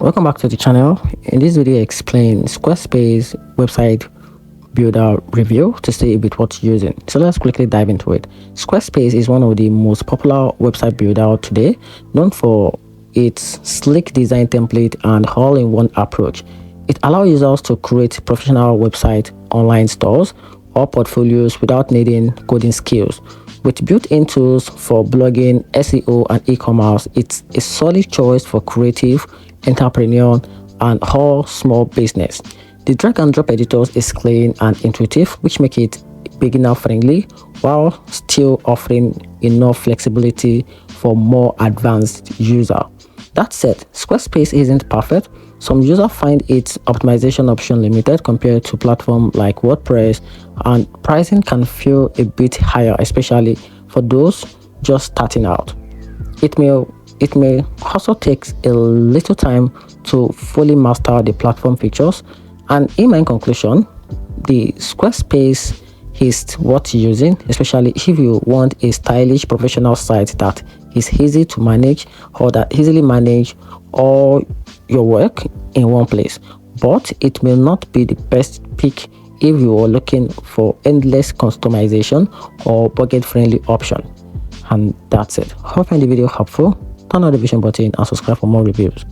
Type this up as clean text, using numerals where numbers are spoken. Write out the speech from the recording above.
Welcome back to the channel. In this video I explain Squarespace website builder review to see a bit what you're using. So let's quickly dive into it. Squarespace is one of the most popular website builder today, known for its slick design template and all-in-one approach. It allows users to create professional website, online stores, or portfolios without needing coding skills. With built-in tools for blogging, SEO, and e-commerce, it's a solid choice for creative, entrepreneur, and all small business. The drag and drop editors is clean and intuitive, which make it beginner friendly while still offering enough flexibility for more advanced user. That said, Squarespace isn't perfect. Some users find its optimization option limited compared to platforms like WordPress, and pricing can feel a bit higher, especially for those just starting out. It may also take a little time to fully master the platform features. And in my conclusion, the Squarespace is worth using, especially if you want a stylish professional site that is easy to manage or that easily manage all your work in one place. But it may not be the best pick if you are looking for endless customization or budget-friendly option. And that's it. Hope you find the video helpful. Turn on the notification button and subscribe for more reviews.